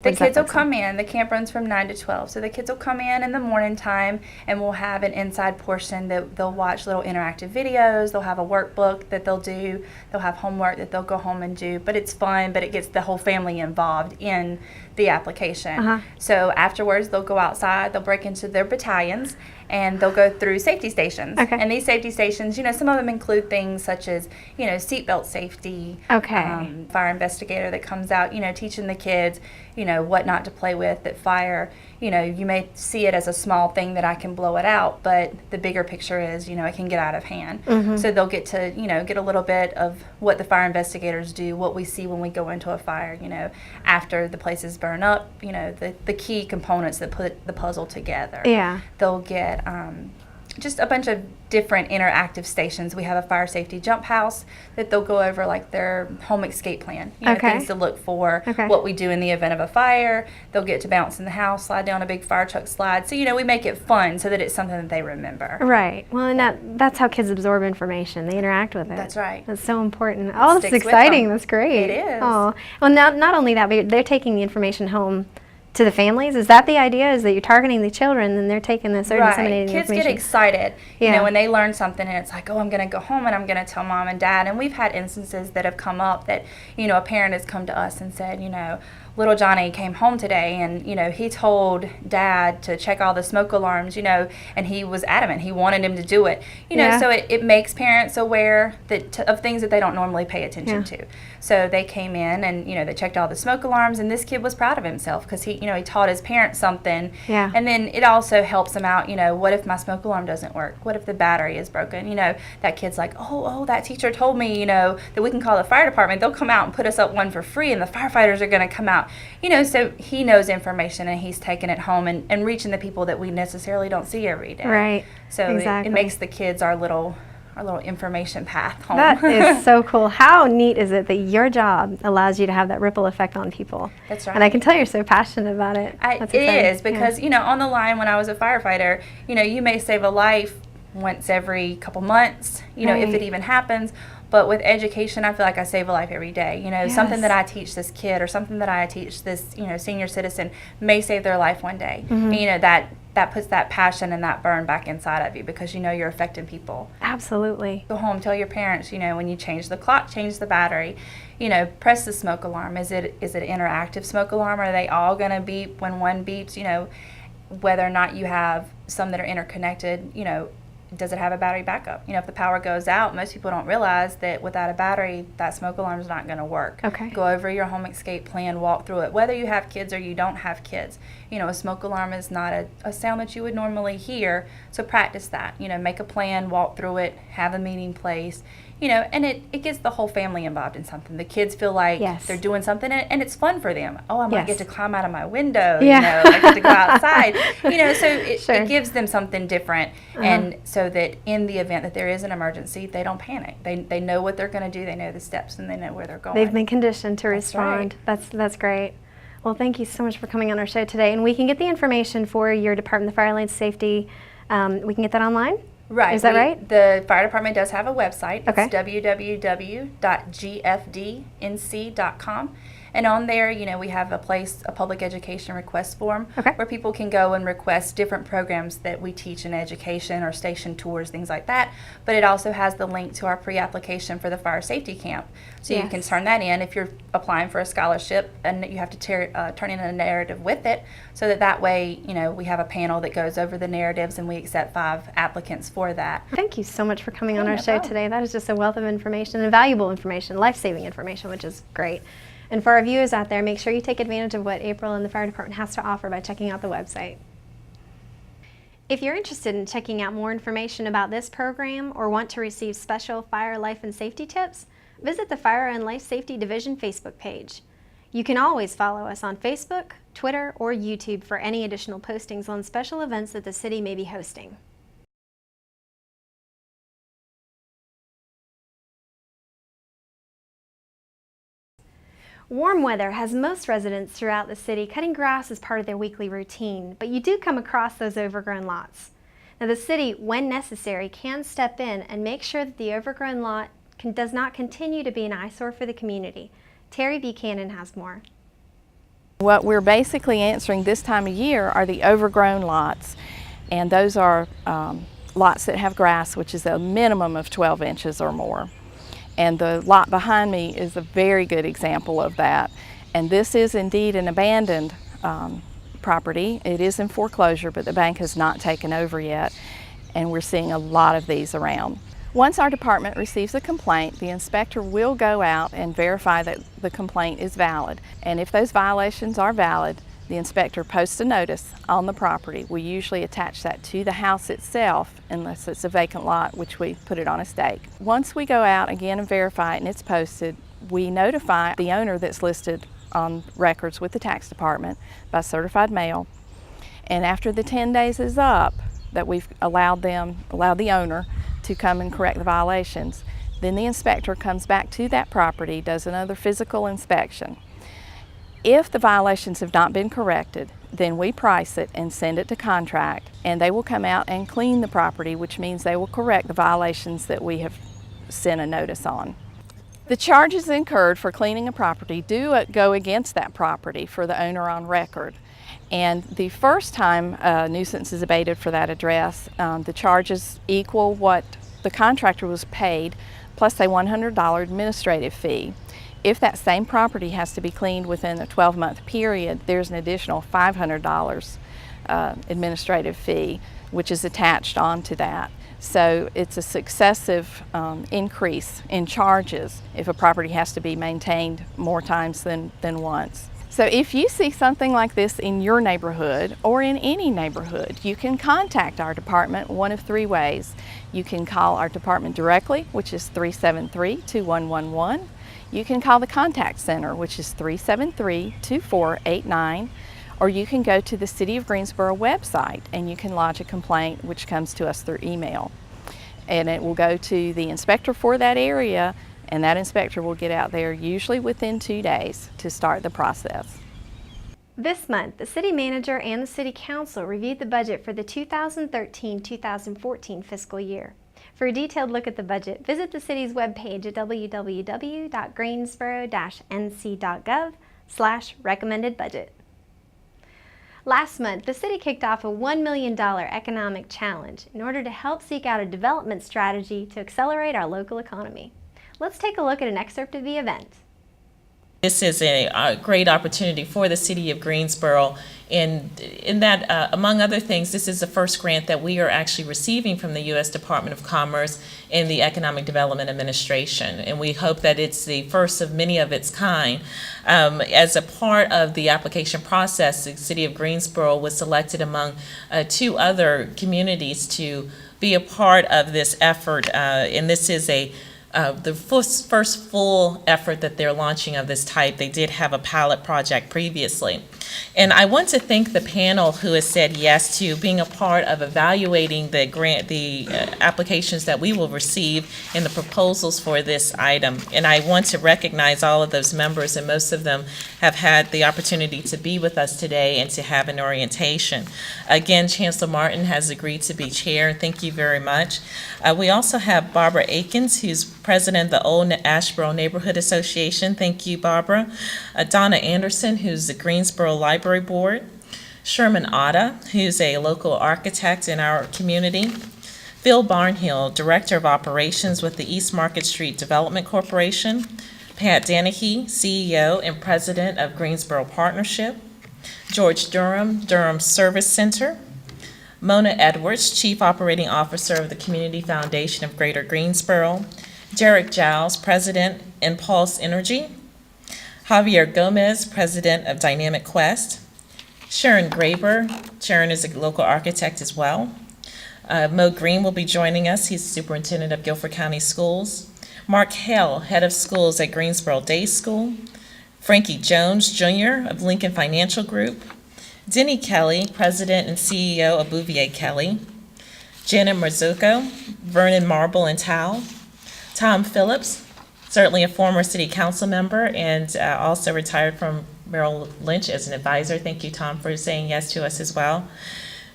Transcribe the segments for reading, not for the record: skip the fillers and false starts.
The kids will come in. The camp runs from 9 to 12. So the kids will come in the morning time, and we'll have an inside portion that they'll watch little interactive videos. They'll have a workbook that they'll do. They'll have homework that they'll go home and do. But it's fun, but it gets the whole family involved in the application. So afterwards, they'll go outside. They'll break into their battalions, and they'll go through safety stations. And these safety stations, some of them include things such as, seatbelt safety, fire investigator that comes out, teaching the kids, what not to play with at fire. You may see it as a small thing that I can blow it out, but the bigger picture is, it can get out of hand. So they'll get to, get a little bit of what the fire investigators do, what we see when we go into a fire, after the places burn up, the key components that put the puzzle together. They'll get just a bunch of different interactive stations. We have a fire safety jump house that they'll go over like their home escape plan, things to look for, what we do in the event of a fire. They'll get to bounce in the house, slide down a big fire truck slide. So, we make it fun so that it's something that they remember. Right. Well, and that's how kids absorb information. They interact with it. That's right. That's so important. Oh, that's exciting. That's great. It is. Oh, well, not only that, but they're taking the information home to the families. Is that the idea? Is that you're targeting the children and they're taking this or disseminating Kids information? Get excited, when they learn something, and it's like, oh, I'm going to go home and I'm going to tell mom and dad. And we've had instances that have come up that, a parent has come to us and said, little Johnny came home today and, he told dad to check all the smoke alarms, and he was adamant. He wanted him to do it. So it makes parents aware of things that they don't normally pay attention to. So they came in and, they checked all the smoke alarms, and this kid was proud of himself because he taught his parents something. And then it also helps them out, what if my smoke alarm doesn't work? What if the battery is broken? That kid's like, oh, that teacher told me, that we can call the fire department. They'll come out and put us up one for free, and the firefighters are going to come out. So he knows information, and he's taking it home and reaching the people that we necessarily don't see every day. Right. So it makes the kids our little information path home. That is so cool. How neat is it that your job allows you to have that ripple effect on people? That's right. And I can tell you're so passionate about it. It is because, on the line when I was a firefighter, you may save a life once every couple months, if it even happens. But with education, I feel like I save a life every day. Something that I teach this kid or something that I teach this, senior citizen may save their life one day. That puts that passion and that burn back inside of you because you're affecting people. Absolutely. Go home, tell your parents, when you change the clock, change the battery, press the smoke alarm. Is it an interactive smoke alarm? Are they all going to beep when one beeps? Whether or not you have some that are interconnected, does it have a battery backup? If the power goes out, most people don't realize that without a battery, that smoke alarm is not going to work. Go over your home escape plan, walk through it. Whether you have kids or you don't have kids, a smoke alarm is not a sound that you would normally hear. So practice that. Make a plan, walk through it, have a meeting place. And it gets the whole family involved in something. The kids feel like they're doing something, and it's fun for them. Oh, I might get to climb out of my window, I get to go outside, so it gives them something different. And so that in the event that there is an emergency, they don't panic. They know what they're going to do, they know the steps, and they know where they're going. They've been conditioned to respond. That's great. Well, thank you so much for coming on our show today. And we can get the information for your Department of Fire Lane Safety. We can get that online? Right. Is that right? The fire department does have a website. It's www.gfdnc.com. And on there, we have a public education request form where people can go and request different programs that we teach in education or station tours, things like that. But it also has the link to our pre-application for the fire safety camp. So you can turn that in if you're applying for a scholarship, and you have to turn in a narrative with it so that way, we have a panel that goes over the narratives and we accept 5 applicants for that. Thank you so much for coming on our show today. That is just a wealth of information and valuable information, life-saving information, which is great. And for our viewers out there, make sure you take advantage of what April and the fire department has to offer by checking out the website. If you're interested in checking out more information about this program or want to receive special fire, life, and safety tips, visit the Fire and Life Safety Division Facebook page. You can always follow us on Facebook, Twitter, or YouTube for any additional postings on special events that the city may be hosting. Warm weather has most residents throughout the city cutting grass as part of their weekly routine, but you do come across those overgrown lots. Now the city, when necessary, can step in and make sure that the overgrown lot does not continue to be an eyesore for the community. Terry Buchanan has more. What we're basically answering this time of year are the overgrown lots, and those are lots that have grass, which is a minimum of 12 inches or more. And the lot behind me is a very good example of that. And this is indeed an abandoned property. It is in foreclosure, but the bank has not taken over yet, and we're seeing a lot of these around. Once our department receives a complaint, the inspector will go out and verify that the complaint is valid. And if those violations are valid, the inspector posts a notice on the property. We usually attach that to the house itself, unless it's a vacant lot, which we put it on a stake. Once we go out again and verify it and it's posted, we notify the owner that's listed on records with the tax department by certified mail. And after the 10 days is up, that we've allowed the owner to come and correct the violations, then the inspector comes back to that property, does another physical inspection. If the violations have not been corrected, then we price it and send it to contract, and they will come out and clean the property, which means they will correct the violations that we have sent a notice on. The charges incurred for cleaning a property do go against that property for the owner on record. And the first time a nuisance is abated for that address, the charges equal what the contractor was paid plus a $100 administrative fee. If that same property has to be cleaned within a 12-month period, there's an additional $500 administrative fee, which is attached onto that. So it's a successive increase in charges if a property has to be maintained more times than once. So if you see something like this in your neighborhood or in any neighborhood, you can contact our department one of three ways. You can call our department directly, which is 373-2111. You can call the contact center, which is 373-2489. Or you can go to the City of Greensboro website and you can lodge a complaint, which comes to us through email. And it will go to the inspector for that area, and that inspector will get out there usually within 2 days to start the process. This month, the City Manager and the City Council reviewed the budget for the 2013-2014 fiscal year. For a detailed look at the budget, visit the City's webpage at www.greensboro-nc.gov/recommended budget. Last month, the City kicked off a $1 million economic challenge in order to help seek out a development strategy to accelerate our local economy. Let's take a look at an excerpt of the event. This is a great opportunity for the City of Greensboro in that, among other things, this is the first grant that we are actually receiving from the U.S. Department of Commerce and the Economic Development Administration. And we hope that it's the first of many of its kind. As a part of the application process, the City of Greensboro was selected among 2 other communities to be a part of this effort. And this is the first full effort that they're launching of this type. They did have a pilot project previously. And I want to thank the panel who has said yes to being a part of evaluating the grant, the applications that we will receive and the proposals for this item. And I want to recognize all of those members, and most of them have had the opportunity to be with us today and to have an orientation. Again, Chancellor Martin has agreed to be chair. Thank you very much. We also have Barbara Akins, who's president of the Old Asheboro Neighborhood Association. Thank you, Barbara. Donna Anderson, who's the Greensboro Library Board. Sherman Otta, who's a local architect in our community. Phil Barnhill, Director of Operations with the East Market Street Development Corporation. Pat Dennehy, CEO and President of Greensboro Partnership. George Durham, Durham Service Center. Mona Edwards, Chief Operating Officer of the Community Foundation of Greater Greensboro. Derek Giles, President, Impulse Energy. Javier Gomez, President of Dynamic Quest. Sharon Graber. Sharon is a local architect as well. Mo Green will be joining us. He's Superintendent of Guilford County Schools. Mark Hale, Head of Schools at Greensboro Day School. Frankie Jones, Jr. of Lincoln Financial Group. Denny Kelly, President and CEO of Bouvier Kelly. Janet Marzucco, Vernon Marble and Towel. Tom Phillips, certainly a former city council member and also retired from Merrill Lynch as an advisor. Thank you, Tom, for saying yes to us as well.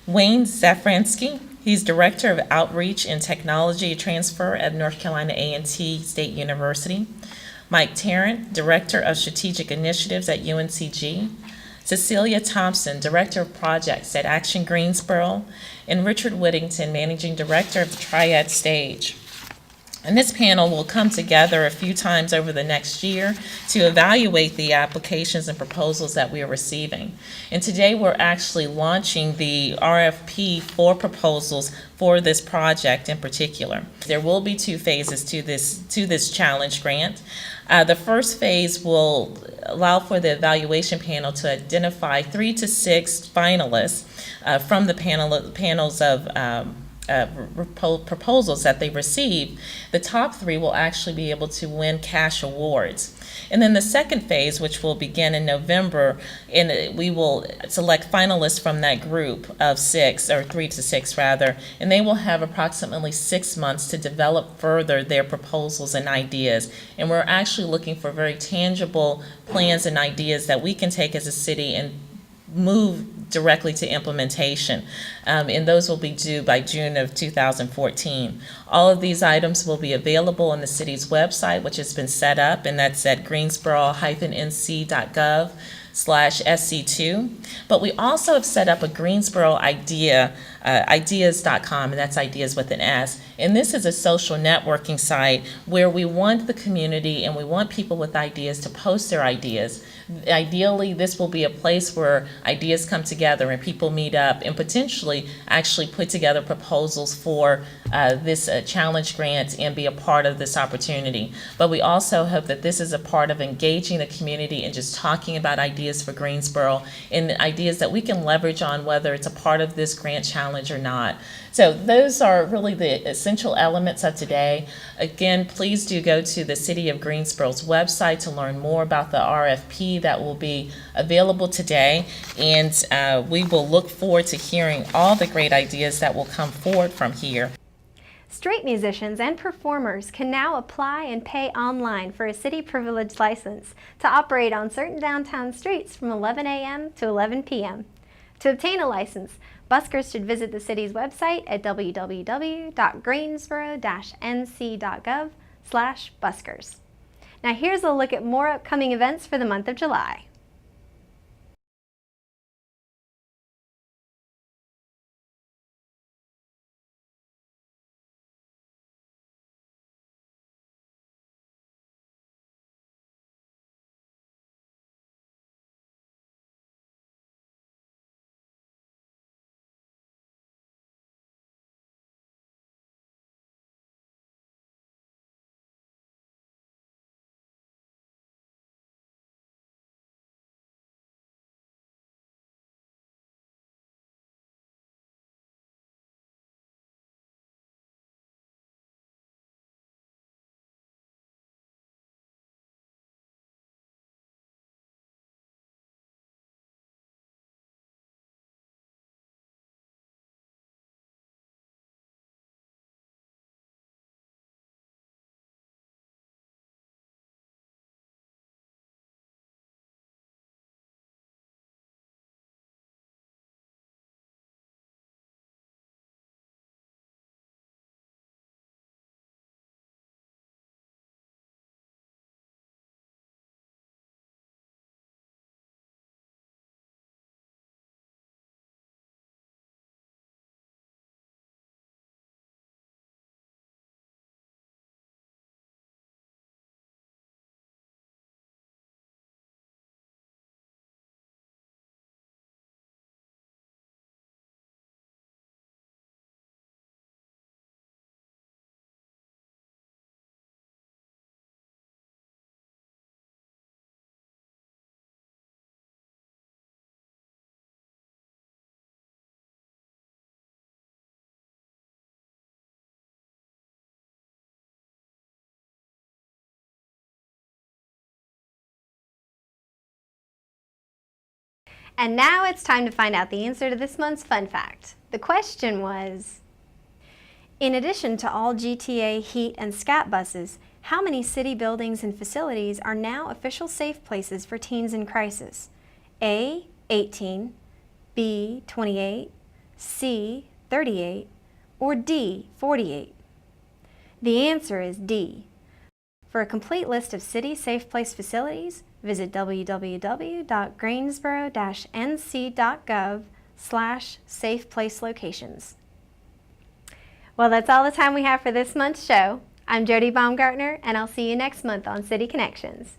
Wayne Zafransky, he's Director of Outreach and Technology Transfer at North Carolina A&T State University. Mike Tarrant, Director of Strategic Initiatives at UNCG. Cecilia Thompson, Director of Projects at Action Greensboro, and Richard Whittington, Managing Director of the Triad Stage. And this panel will come together a few times over the next year to evaluate the applications and proposals that we are receiving. And today we're actually launching the RFP for proposals for this project in particular. There will be 2 phases to this challenge grant. The first phase will allow for the evaluation panel to identify 3 to 6 finalists from the panels of proposals that they receive. The top 3 will actually be able to win cash awards. And then the second phase, which will begin in November, and we will select finalists from that group of 6, or 3 to 6 rather, and they will have approximately 6 months to develop further their proposals and ideas. And we're actually looking for very tangible plans and ideas that we can take as a city and move directly to implementation, and those will be due by June of 2014. All of these items will be available on the city's website, which has been set up, and that's at greensboro-nc.gov/SC2. But we also have set up a Greensboro ideas.com, and that's ideas with an S. And this is a social networking site where we want the community and we want people with ideas to post their ideas. Ideally, this will be a place where ideas come together and people meet up and potentially actually put together proposals for this challenge grant and be a part of this opportunity. But we also hope that this is a part of engaging the community and just talking about ideas for Greensboro and ideas that we can leverage on, whether it's a part of this grant challenge or not. So those are really the essential elements of today. Again, please do go to the City of Greensboro's website to learn more about the RFP that will be available today. And we will look forward to hearing all the great ideas that will come forward from here. Street musicians and performers can now apply and pay online for a city privilege license to operate on certain downtown streets from 11 a.m. to 11 p.m. To obtain a license, buskers should visit the city's website at www.greensboro-nc.gov/buskers. Now here's a look at more upcoming events for the month of July. And now it's time to find out the answer to this month's fun fact. The question was, in addition to all GTA, HEAT, and SCAT buses, how many city buildings and facilities are now official safe places for teens in crisis? A, 18, B, 28, C, 38, or D, 48? The answer is D. For a complete list of city safe place facilities, Visit www.greensboro-nc.gov/safe place locations. Well, that's all the time we have for this month's show. I'm Jody Baumgartner, and I'll see you next month on City Connections.